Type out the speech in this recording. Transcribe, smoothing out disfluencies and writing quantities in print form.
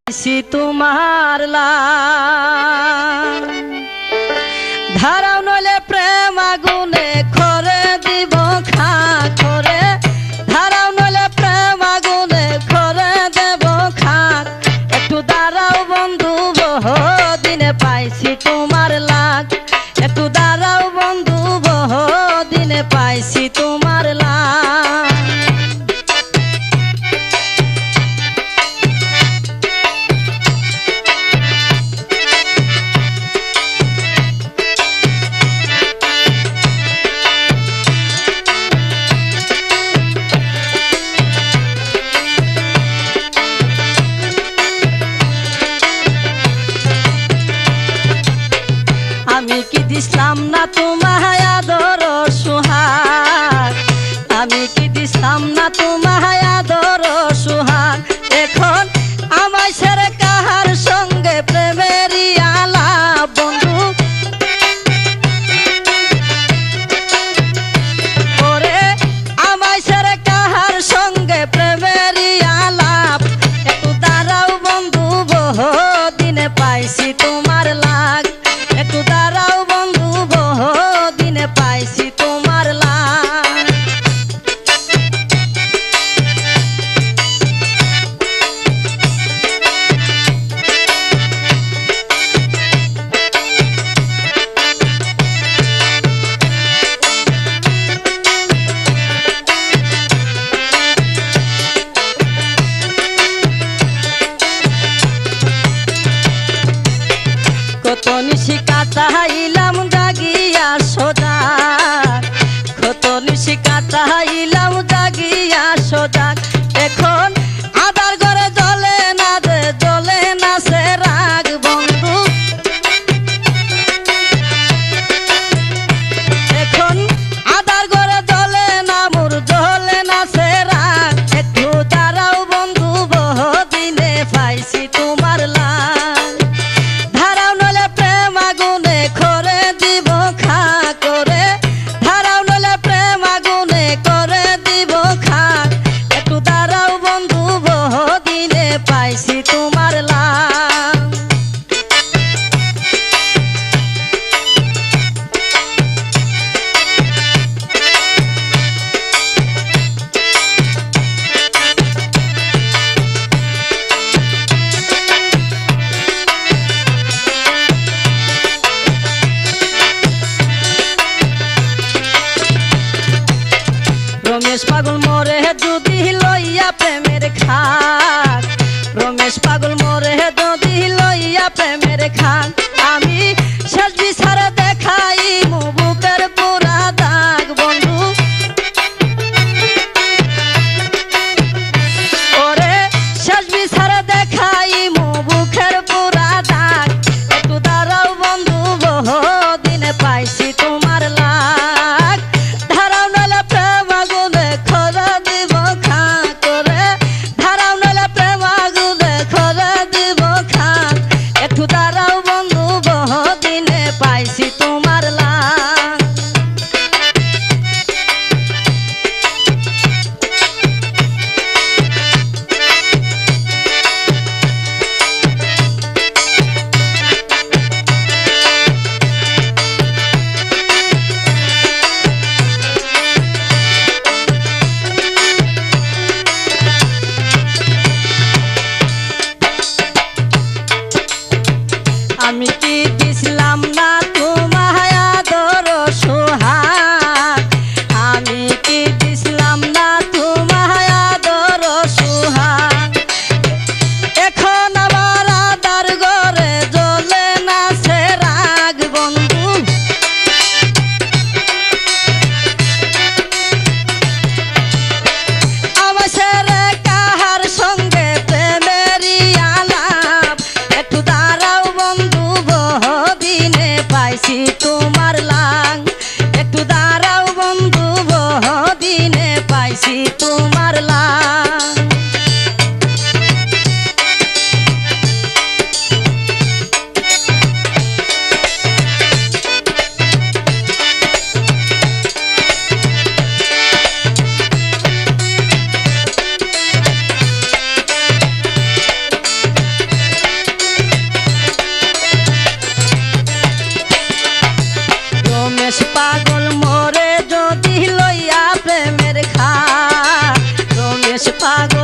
তোমার ধারাও নইলে প্রেম আগুনে করে দিব খা করে ধারাও নইলে প্রেম আগুনে করে দেব খাক একটু দাঁড়াও বন্ধু বহুদিনে পাইছি তোমার লাগ একটু দাঁড়াও বন্ধু বহুদিনে পাইছি তোমার লাগ আমি কি দিলাম না তোমায় আদর সুহাগ আমি কি দিলাম না তোমায় আদর সুহাগ এখন আমায় ছেড়ে কাহার সঙ্গে প্রেমেরই আলাপ বন্ধু ওরে আমায় ছেড়ে কাহার সঙ্গে প্রেমেরই আলাপ একটু দাঁড়াও বন্ধু বহুদিনে পাইছি তোমার লাগ একটু দাঁড়াও বন্ধু বহুদিনে পাইছি তোমার লাগ কত নিশি কাটাইলাম জাগিয়া সোজা কত নিশি কাটাইলাম জাগিয়া সোজা এখন আদার ঘরে জ্বলে না রে জ্বলে না সে রাগ বন্ধু এখন আদার ঘরে জ্বলে না মোর জ্বলে না সে রাগ একটু দাঁড়াও বন্ধু বহুদিনে পাইছি তোমার লাগ ধারাও নইলে প্রেম আগুনে করে দিব খা করে ধারাও নইলে প্রেম আগুনে করে দিব খা একটু দাঁড়াও বন্ধু বহুদিনে পাইছি তোমার লাগ রমেশ পাগল মোরে যদি লইয়া প্রেমের খাক রমেশ পাগল মোরে যদি লইয়া প্রেমের খাক আমি শেষ বিচার দেখাই বুকের পুরা দাগ বন্ধু ওরে শেষ বিচার দেখাই বুকের পুরা দাগ একটু দাঁড়াও বন্ধু বহুদিনে পাইছি তোমার লাগ ধারাও নইলে প্রেম আগুনে করে দিব খা করে ধারাও নইলে প্রেম আগুনে করে দিব খা একটু দাঁড়াও বন্ধু পাগল